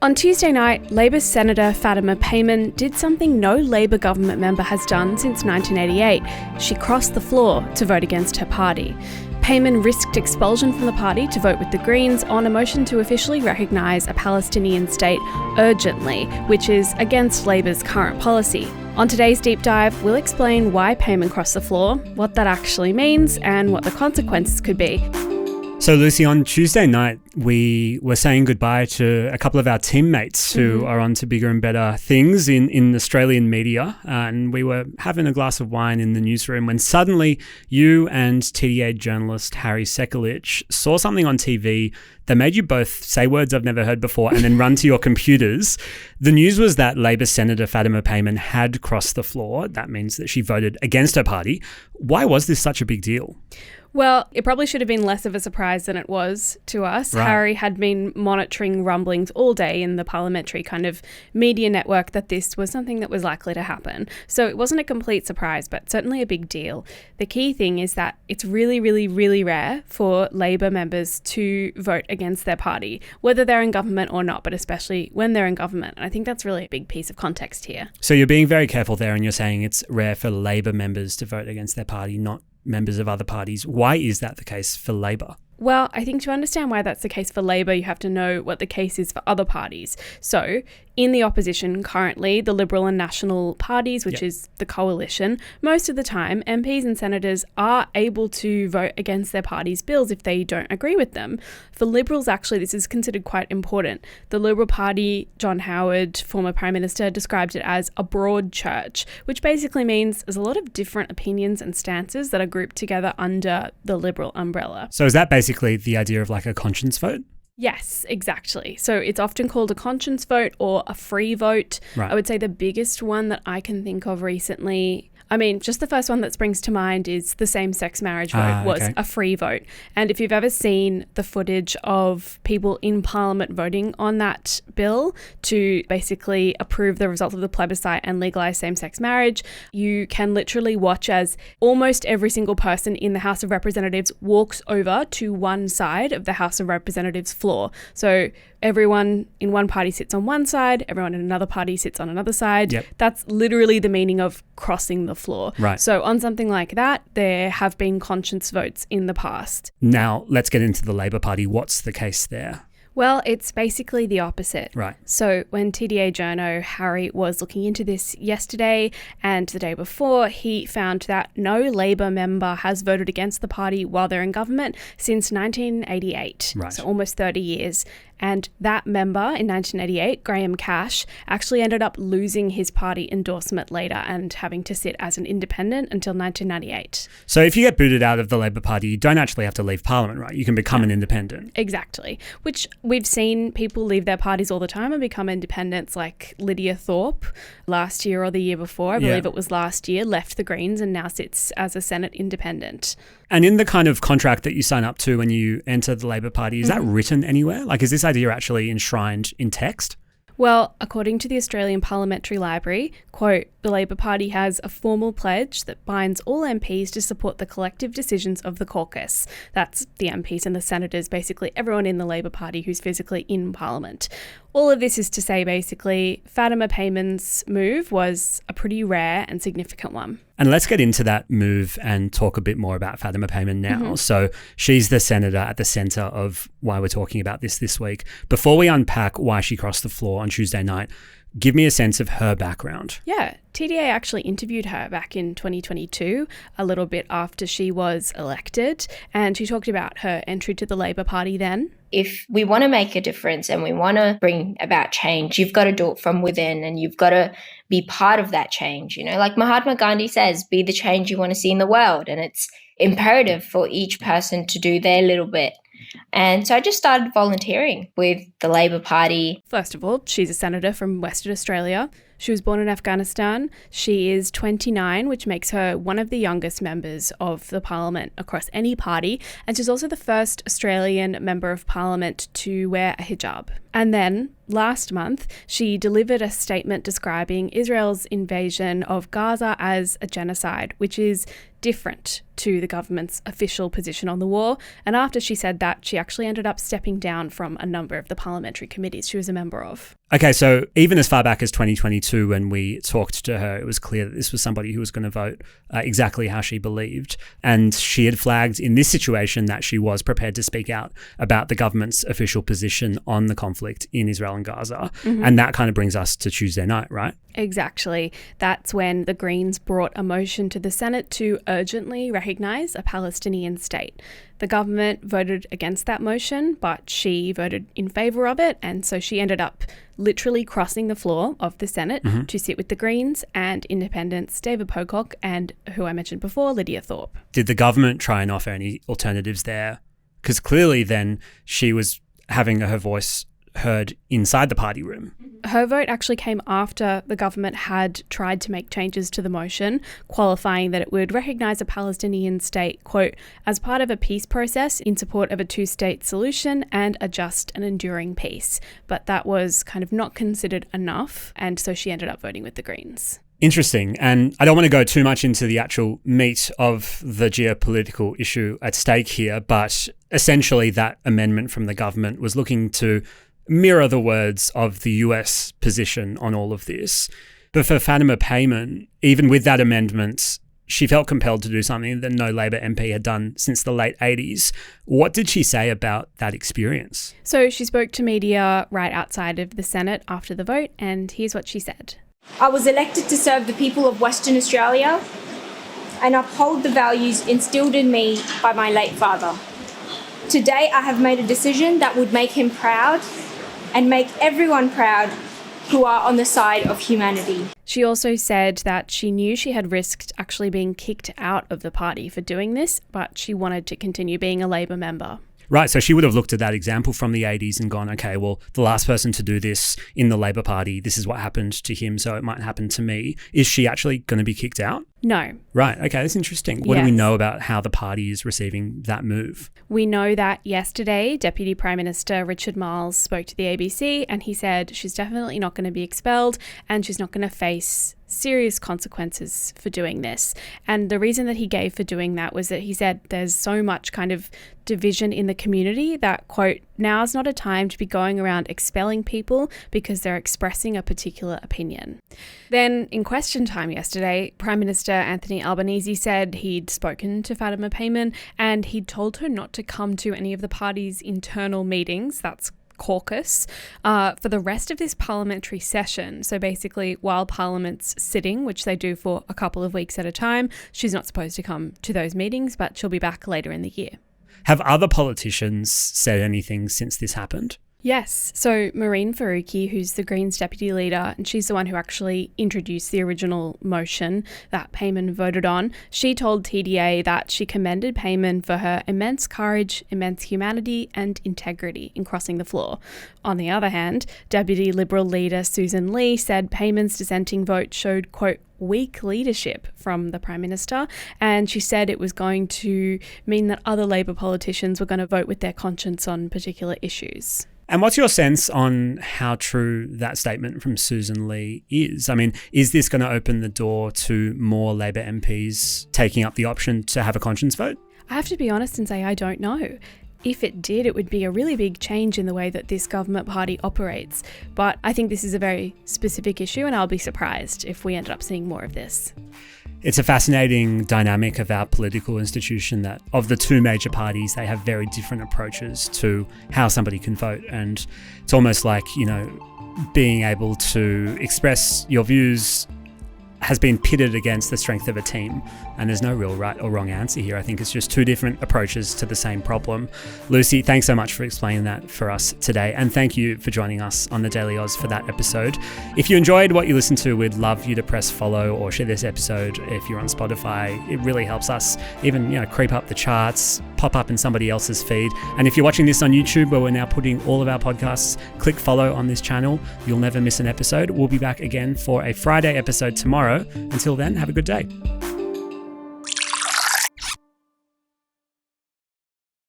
On Tuesday night, Labor Senator Fatima Payman did something no Labor government member has done since 1988. She crossed the floor to vote against her party. Payman risked expulsion from the party to vote with the Greens on a motion to officially recognise a Palestinian state urgently, which is against Labor's current policy. On today's deep dive, we'll explain why Payman crossed the floor, what that actually means, and what the consequences could be. So, Lucy, on Tuesday night, we were saying goodbye to a couple of our teammates who are on to bigger and better things in Australian media. And we were having a glass of wine in the newsroom when suddenly you and TDA journalist Harry Sekulich saw something on TV that made you both say words I've never heard before and then run to your computers. The news was that Labor Senator Fatima Payman had crossed the floor. That means that she voted against her party. Why was this such a big deal? Well, it probably should have been less of a surprise than it was to us. Right. Harry had been monitoring rumblings all day in the parliamentary kind of media network that this was something that was likely to happen. So it wasn't a complete surprise, but certainly a big deal. The key thing is that it's really, really, really rare for Labor members to vote against their party, whether they're in government or not, but especially when they're in government. And I think that's really a big piece of context here. So you're being very careful there and you're saying it's rare for Labor members to vote against their party, not members of other parties. Why is that the case for Labor? Well, I think to understand why that's the case for Labor, you have to know what the case is for other parties. So, in the opposition currently, the Liberal and National parties, which is the coalition, most of the time, MPs and senators are able to vote against their party's bills if they don't agree with them. For Liberals, actually, this is considered quite important. The Liberal Party, John Howard, former Prime Minister, described it as a broad church, which basically means there's a lot of different opinions and stances that are grouped together under the Liberal umbrella. So is that basically the idea of like a conscience vote? Yes, exactly. So it's often called a conscience vote or a free vote. Right. I would say the biggest one that I can think of recently, I mean, just the first one that springs to mind is the same-sex marriage vote was a free vote. And if you've ever seen the footage of people in Parliament voting on that bill to basically approve the results of the plebiscite and legalise same-sex marriage, you can literally watch as almost every single person in the House of Representatives walks over to one side of the House of Representatives floor. So everyone in one party sits on one side, everyone in another party sits on another side. Yep. That's literally the meaning of crossing the floor. Right. So on something like that, there have been conscience votes in the past. Now, let's get into the Labor Party. What's the case there? Well, it's basically the opposite. Right. So when TDA journo Harry was looking into this yesterday and the day before, he found that no Labor member has voted against the party while they're in government since 1988. Right. So almost 30 years. And that member in 1988, Graham Cash, actually ended up losing his party endorsement later and having to sit as an independent until 1998. So if you get booted out of the Labor Party, you don't actually have to leave Parliament, right? You can become an independent. Exactly. Which we've seen people leave their parties all the time and become independents, like Lydia Thorpe last year or the year before, I believe it was last year, left the Greens and now sits as a Senate independent. And in the kind of contract that you sign up to when you enter the Labor Party, is that written anywhere? Like, is this idea actually enshrined in text? Well, according to the Australian Parliamentary Library, quote, the Labor Party has a formal pledge that binds all MPs to support the collective decisions of the caucus. That's the MPs and the senators, basically everyone in the Labor Party who's physically in Parliament. All of this is to say, basically, Fatima Payman's move was a pretty rare and significant one. And let's get into that move and talk a bit more about Fatima Payman now. So she's the senator at the centre of why we're talking about this week. Before we unpack why she crossed the floor on Tuesday night, give me a sense of her background. Yeah, TDA actually interviewed her back in 2022, a little bit after she was elected, and she talked about her entry to the Labor Party then. If we want to make a difference and we want to bring about change, you've got to do it from within and you've got to be part of that change. You know, like Mahatma Gandhi says, be the change you want to see in the world. And it's imperative for each person to do their little bit. And so I just started volunteering with the Labor Party. First of all, she's a senator from Western Australia. She was born in Afghanistan. She is 29, which makes her one of the youngest members of the parliament across any party. And she's also the first Australian member of parliament to wear a hijab. And then last month, she delivered a statement describing Israel's invasion of Gaza as a genocide, which is different to the government's official position on the war. And after she said that, she actually ended up stepping down from a number of the parliamentary committees she was a member of. Okay, so even as far back as 2022, when we talked to her, it was clear that this was somebody who was going to vote exactly how she believed. And she had flagged in this situation that she was prepared to speak out about the government's official position on the conflict in Israel and Gaza. Mm-hmm. And that kind of brings us to Tuesday night, right? Exactly. That's when the Greens brought a motion to the Senate to urgently recognise a Palestinian state. The government voted against that motion, but she voted in favour of it, and so she ended up literally crossing the floor of the Senate to sit with the Greens and independents David Pocock and, who I mentioned before, Lydia Thorpe. Did the government try and offer any alternatives there? Because clearly then she was having her voice heard inside the party room. Her vote actually came after the government had tried to make changes to the motion, qualifying that it would recognise a Palestinian state, quote, as part of a peace process in support of a two-state solution and a just and enduring peace. But that was kind of not considered enough, and so she ended up voting with the Greens. Interesting. And I don't want to go too much into the actual meat of the geopolitical issue at stake here, but essentially that amendment from the government was looking to mirror the words of the US position on all of this. But for Fatima Payman, even with that amendment, she felt compelled to do something that no Labor MP had done since the late 80s. What did she say about that experience? So she spoke to media right outside of the Senate after the vote, and here's what she said. I was elected to serve the people of Western Australia and uphold the values instilled in me by my late father. Today, I have made a decision that would make him proud and make everyone proud who are on the side of humanity. She also said that she knew she had risked actually being kicked out of the party for doing this, but she wanted to continue being a Labor member. Right, so she would have looked at that example from the 80s and gone, okay, well, the last person to do this in the Labor Party, this is what happened to him, so it might happen to me. Is she actually going to be kicked out? No. Right, okay, that's interesting. What do we know about how the party is receiving that move? We know that yesterday, Deputy Prime Minister Richard Marles spoke to the ABC and he said she's definitely not going to be expelled and she's not going to face serious consequences for doing this. And the reason that he gave for doing that was that he said there's so much kind of division in the community that, quote, now's not a time to be going around expelling people because they're expressing a particular opinion. Then in question time yesterday, Prime Minister Anthony Albanese said he'd spoken to Fatima Payman and he'd told her not to come to any of the party's internal meetings, that's caucus, for the rest of this parliamentary session. So basically, while Parliament's sitting, which they do for a couple of weeks at a time, she's not supposed to come to those meetings, but she'll be back later in the year. Have other politicians said anything since this happened? Yes. So Mehreen Faruqi, who's the Greens deputy leader, and she's the one who actually introduced the original motion that Payman voted on, she told TDA that she commended Payman for her immense courage, immense humanity and integrity in crossing the floor. On the other hand, Deputy Liberal leader Susan Lee said Payman's dissenting vote showed, quote, weak leadership from the Prime Minister, and she said it was going to mean that other Labor politicians were going to vote with their conscience on particular issues. And what's your sense on how true that statement from Susan Lee is? I mean, is this going to open the door to more Labor MPs taking up the option to have a conscience vote? I have to be honest and say I don't know. If it did, it would be a really big change in the way that this government party operates. But I think this is a very specific issue and I'll be surprised if we ended up seeing more of this. It's a fascinating dynamic of our political institution that of the two major parties, they have very different approaches to how somebody can vote. And it's almost like, you know, being able to express your views has been pitted against the strength of a team. And there's no real right or wrong answer here. I think it's just two different approaches to the same problem. Lucy, thanks so much for explaining that for us today. And thank you for joining us on the Daily Aus for that episode. If you enjoyed what you listened to, we'd love you to press follow or share this episode if you're on Spotify. It really helps us even, creep up the charts, pop up in somebody else's feed. And if you're watching this on YouTube, where we're now putting all of our podcasts, click follow on this channel. You'll never miss an episode. We'll be back again for a Friday episode tomorrow. Until then, have a good day.